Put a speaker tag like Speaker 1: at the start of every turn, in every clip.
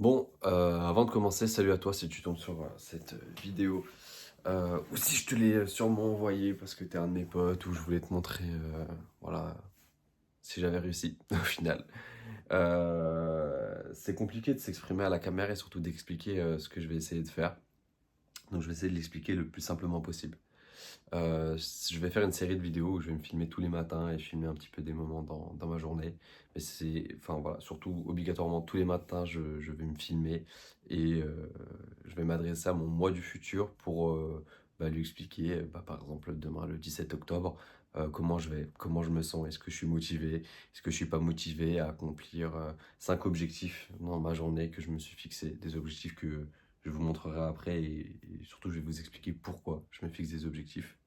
Speaker 1: Bon, avant de commencer, salut à toi si tu tombes sur cette vidéo. Ou si je te l'ai sûrement envoyé parce que t'es un de mes potes ou je voulais te montrer, voilà, si j'avais réussi au final. C'est compliqué de s'exprimer à la caméra et surtout d'expliquer ce que je vais essayer de faire. Donc je vais essayer de l'expliquer le plus simplement possible. Je vais faire une série de vidéos où je vais me filmer tous les matins et filmer un petit peu des moments dans ma journée. Mais enfin voilà, surtout obligatoirement tous les matins, je vais me filmer et je vais m'adresser à mon moi du futur pour lui expliquer, par exemple demain le 17 octobre, comment je me sens, est-ce que je suis motivé, est-ce que je suis pas motivé à accomplir 5 objectifs dans ma journée que je me suis fixé, des objectifs que je vous montrerai après et surtout je vais vous expliquer pourquoi je me fixe des objectifs.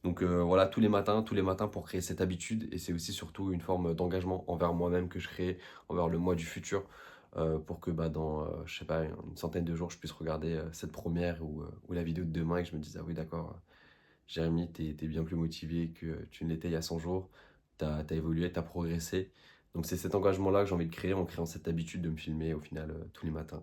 Speaker 1: Donc voilà, tous les matins pour créer cette habitude et c'est aussi surtout une forme d'engagement envers moi-même que je crée, envers le moi du futur pour que dans, je sais pas, une centaine de jours, je puisse regarder cette première ou la vidéo de demain et que je me dise, ah oui d'accord, Jérémy, t'es bien plus motivé que tu ne l'étais il y a 100 jours, t'as évolué, t'as progressé. Donc c'est cet engagement-là que j'ai envie de créer en créant cette habitude de me filmer au final tous les matins.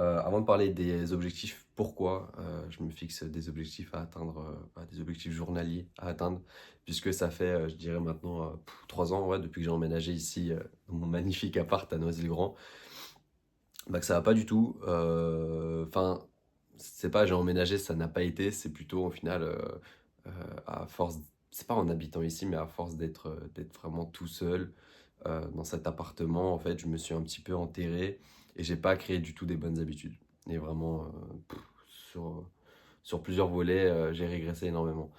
Speaker 1: Avant de parler des objectifs, pourquoi je me fixe des objectifs à atteindre, des objectifs journaliers à atteindre, puisque ça fait, je dirais maintenant, 3 ans, ouais, depuis que j'ai emménagé ici, dans mon magnifique appart à Noisy-le-Grand, que ça va pas du tout. Enfin, c'est pas j'ai emménagé, ça n'a pas été, c'est plutôt au final, euh, à force, c'est pas en habitant ici, mais à force d'être vraiment tout seul dans cet appartement, en fait, je me suis un petit peu enterré et j'ai pas créé du tout des bonnes habitudes. Et vraiment, sur, sur plusieurs volets, j'ai régressé énormément.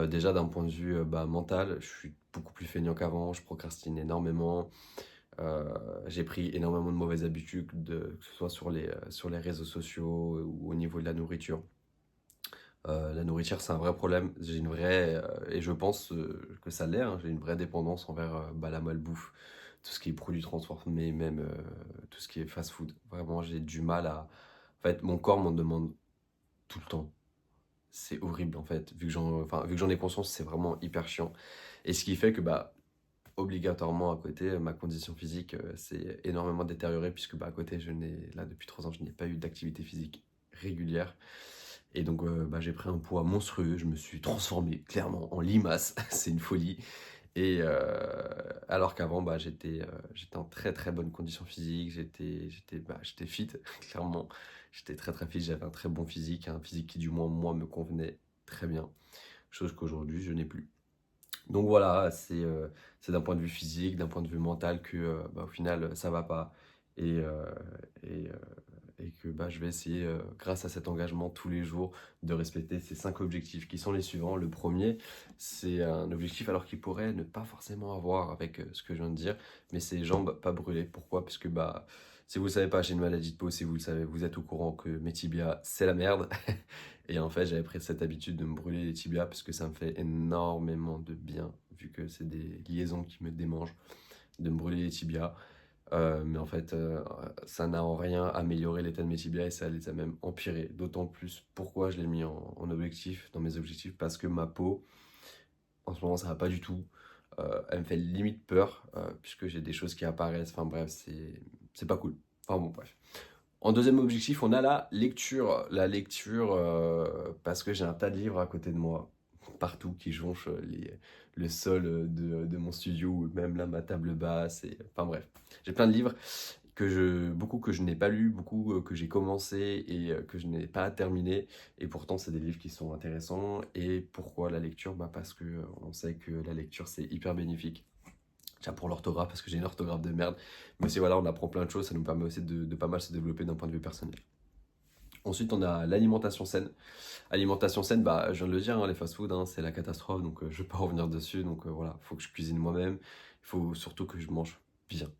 Speaker 1: Déjà d'un point de vue mental, je suis beaucoup plus feignant qu'avant, je procrastine énormément. J'ai pris énormément de mauvaises habitudes, que ce soit sur les réseaux sociaux ou au niveau de la nourriture. La nourriture, c'est un vrai problème. J'ai une vraie, et je pense que ça l'est, hein, j'ai une vraie dépendance envers la malbouffe, tout ce qui est produits transformés, même tout ce qui est fast-food. Vraiment, j'ai du mal à. En fait, mon corps m'en demande tout le temps. C'est horrible en fait. Vu que j'en ai conscience, c'est vraiment hyper chiant. Et ce qui fait que obligatoirement à côté, ma condition physique s'est énormément détériorée puisque à côté, là depuis 3 ans, je n'ai pas eu d'activité physique régulière. Et donc j'ai pris un poids monstrueux, je me suis transformé clairement en limace, c'est une folie. Et alors qu'avant, j'étais en très très bonne condition physique, j'étais fit, clairement. J'étais très très fit, j'avais un très bon physique, un physique qui du moins moi me convenait très bien, chose qu'aujourd'hui je n'ai plus. Donc voilà, c'est d'un point de vue physique, d'un point de vue mental que au final ça va pas. Et, euh, et, euh, et que je vais essayer, grâce à cet engagement tous les jours, de respecter ces 5 objectifs qui sont les suivants. Le premier, c'est un objectif alors qu'il pourrait ne pas forcément avoir avec ce que je viens de dire, mais c'est jambes pas brûlées. Pourquoi? Parce que si vous le savez pas, j'ai une maladie de peau, si vous le savez, vous êtes au courant que mes tibias, c'est la merde. Et en fait, j'avais pris cette habitude de me brûler les tibias parce que ça me fait énormément de bien, vu que c'est des liaisons qui me démangent, de me brûler les tibias. Mais en fait, ça n'a en rien amélioré l'état de mes tibias et ça les a même empirés. D'autant plus pourquoi je l'ai mis en objectif, dans mes objectifs, parce que ma peau, en ce moment, ça va pas du tout. Elle me fait limite peur, puisque j'ai des choses qui apparaissent. Enfin bref, c'est pas cool. Enfin bon, bref. En deuxième objectif, on a la lecture. La lecture, parce que j'ai un tas de livres à côté de moi, partout, qui jonchent le sol de mon studio, ou même là, ma table basse. Enfin bref, j'ai plein de livres, beaucoup que je n'ai pas lus, beaucoup que j'ai commencé et que je n'ai pas terminé. Et pourtant, c'est des livres qui sont intéressants. Et pourquoi la lecture? Parce que on sait que la lecture, c'est hyper bénéfique. Déjà pour l'orthographe, parce que j'ai une orthographe de merde. Mais aussi, voilà, on apprend plein de choses, ça nous permet aussi de pas mal se développer d'un point de vue personnel. Ensuite, on a l'alimentation saine. Alimentation saine, je viens de le dire, hein, les fast-food, hein, c'est la catastrophe, donc je vais pas revenir dessus. Donc voilà, il faut que je cuisine moi-même. Il faut surtout que je mange bien.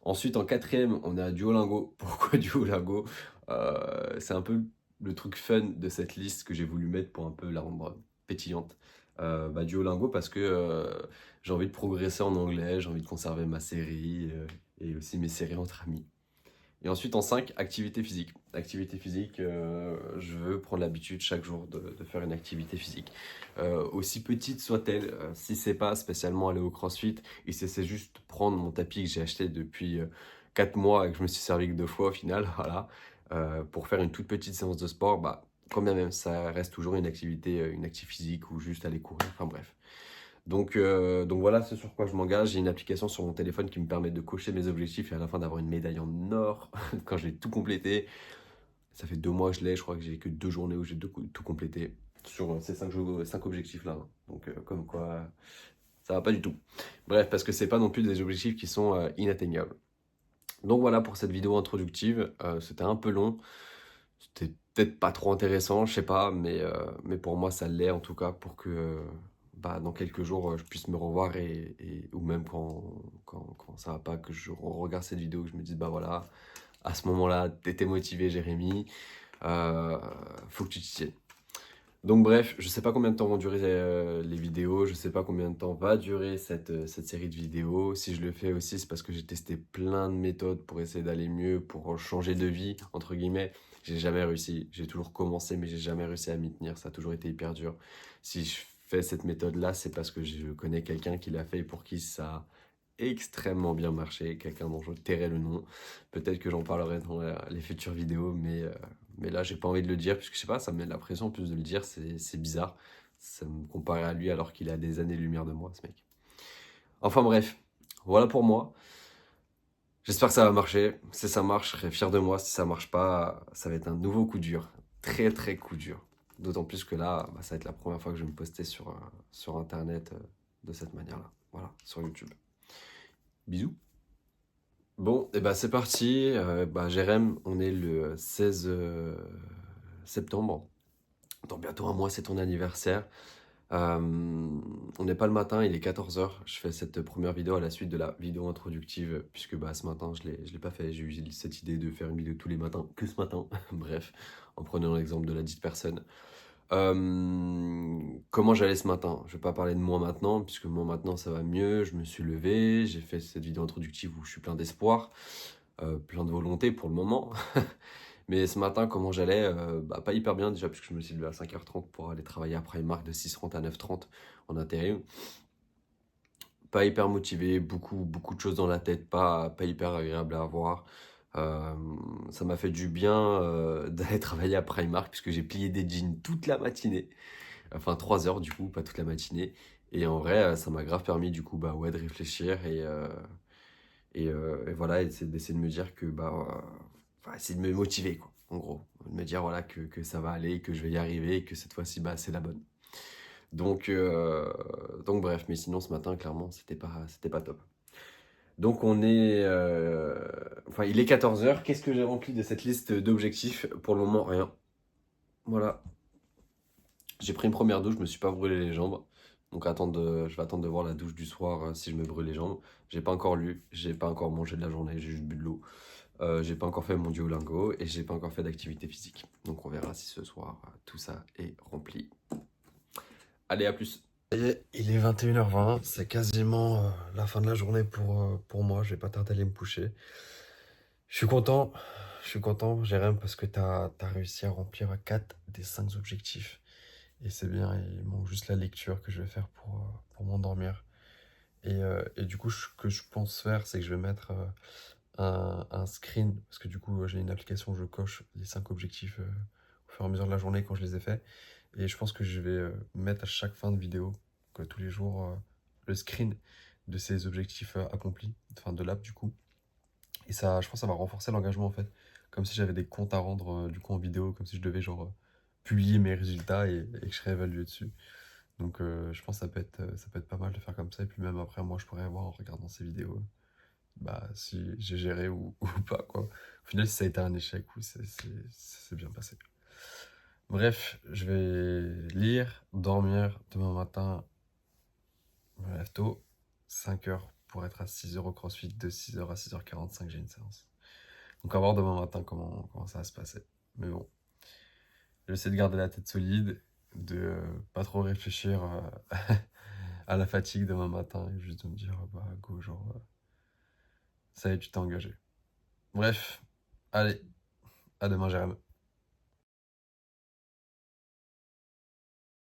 Speaker 1: Ensuite, en quatrième, on a Duolingo. Pourquoi Duolingo? C'est un peu le truc fun de cette liste que j'ai voulu mettre pour un peu la rendre pétillante. Duolingo parce que j'ai envie de progresser en anglais, j'ai envie de conserver ma série et aussi mes séries entre amis. Et ensuite, en 5, activité physique. Activité physique, je veux prendre l'habitude chaque jour de faire une activité physique. Aussi petite soit-elle, si c'est pas spécialement aller au CrossFit, et c'est juste prendre mon tapis que j'ai acheté depuis 4 mois et que je me suis servi que 2 fois au final, voilà, pour faire une toute petite séance de sport, bah, quand bien même ça reste toujours une activité, une activité physique ou juste aller courir, enfin bref. Donc voilà ce sur quoi je m'engage. J'ai une application sur mon téléphone qui me permet de cocher mes objectifs et à la fin d'avoir une médaille en or quand j'ai tout complété. Ça fait 2 mois que je l'ai, je crois que j'ai que 2 journées où j'ai tout complété sur ces 5 objectifs-là, hein. Donc comme quoi, ça va pas du tout. Bref, parce que c'est pas non plus des objectifs qui sont inatteignables. Donc voilà pour cette vidéo introductive. C'était un peu long. C'était peut-être pas trop intéressant, je sais pas, mais pour moi ça l'est en tout cas pour que bah, dans quelques jours je puisse me revoir ou même quand ça va pas, que je regarde cette vidéo, que je me dise bah voilà, à ce moment-là, t'étais motivé Jérémy, euh, faut que tu t'y tiennes. Donc bref, je sais pas combien de temps vont durer les vidéos, je sais pas combien de temps va durer cette série de vidéos. Si je le fais aussi, c'est parce que j'ai testé plein de méthodes pour essayer d'aller mieux, pour changer de vie, entre guillemets. J'ai jamais réussi, j'ai toujours commencé, mais j'ai jamais réussi à m'y tenir, ça a toujours été hyper dur. Si je fais cette méthode-là, c'est parce que je connais quelqu'un qui l'a fait et pour qui ça a extrêmement bien marché, quelqu'un dont je tairai le nom. Peut-être que j'en parlerai dans les futures vidéos, mais là, j'ai pas envie de le dire, puisque je sais pas, ça me met de la pression en plus de le dire, c'est bizarre. Ça me compare à lui alors qu'il a des années-lumière de moi, ce mec. Enfin bref, voilà pour moi. J'espère que ça va marcher. Si ça marche, je serai fier de moi. Si ça marche pas, ça va être un nouveau coup dur. Très très coup dur. D'autant plus que là, bah, ça va être la première fois que je vais me poster sur Internet de cette manière-là. Voilà, sur YouTube. Bisous. Bon, et bah c'est parti. Bah, Jérém, on est le 16 septembre. Dans bientôt un mois, c'est ton anniversaire. On n'est pas le matin, il est 14h. Je fais cette première vidéo à la suite de la vidéo introductive, puisque bah, ce matin, je l'ai pas fait. J'ai eu cette idée de faire une vidéo tous les matins, que ce matin. Bref, en prenant l'exemple de la dite personne. Comment j'allais ce matin? Je vais pas parler de moi maintenant, puisque moi maintenant ça va mieux. Je me suis levé, j'ai fait cette vidéo introductive où je suis plein d'espoir, plein de volonté pour le moment. Mais ce matin, comment j'allais? Bah, pas hyper bien déjà, puisque je me suis levé à 5h30 pour aller travailler à Primark de 6h30 à 9h30 en intérim. Pas hyper motivé, beaucoup de choses dans la tête, pas hyper agréable à avoir. Euh, Ça m'a fait du bien d'aller travailler à Primark, puisque j'ai plié des jeans toute la matinée. Enfin 3 heures du coup, pas toute la matinée. Et en vrai, ça m'a grave permis du coup bah, ouais, de réfléchir et voilà, d'essayer de me dire que enfin, essayer de me motiver quoi, en gros, de me dire voilà que ça va aller, que je vais y arriver, et que cette fois-ci bah c'est la bonne. Donc bref, mais sinon ce matin clairement c'était pas top. Donc enfin il est 14h. Qu'est-ce que j'ai rempli de cette liste d'objectifs? Pour le moment rien. Voilà. J'ai pris une première douche, je me suis pas brûlé les jambes. Donc je vais attendre de voir la douche du soir si je me brûle les jambes. J'ai pas encore lu, j'ai pas encore mangé de la journée, j'ai juste bu de l'eau. J'ai pas encore fait mon Duolingo et j'ai pas encore fait d'activité physique. Donc on verra si ce soir tout ça est rempli. Allez, à plus. Il est 21h20, c'est quasiment la fin de la journée pour moi. Je vais pas tarder à aller me coucher. Je suis content, Jérém, parce que t'as réussi à remplir 4 des 5 objectifs. Et c'est bien, il manque juste la lecture que je vais faire pour m'endormir. Et du coup, ce que je pense faire, c'est que je vais mettre un screen, parce que du coup, j'ai une application où je coche les 5 objectifs au fur et à mesure de la journée quand je les ai faits. Et je pense que je vais mettre à chaque fin de vidéo, tous les jours, le screen de ces objectifs accomplis, enfin de l'app du coup. Et ça, je pense que ça va renforcer l'engagement en fait. Comme si j'avais des comptes à rendre du coup en vidéo, comme si je devais genre publier mes résultats et que je serais évalué dessus. Donc je pense que ça peut être pas mal de faire comme ça. Et puis même après, moi, je pourrais voir en regardant ces vidéos, bah, si j'ai géré ou pas, quoi. Au final, si ça a été un échec ou c'est bien passé. Bref, je vais lire, dormir. Demain matin, je me lève tôt, 5h pour être à 6h au CrossFit. De 6h à 6h45, j'ai une séance. Donc à voir demain matin comment ça va se passer. Mais bon, j'essaie de garder la tête solide, de pas trop réfléchir à la fatigue demain matin et juste de me dire, bah go, genre, ça y est, tu t'es engagé. Bref, allez, à demain, Jérém.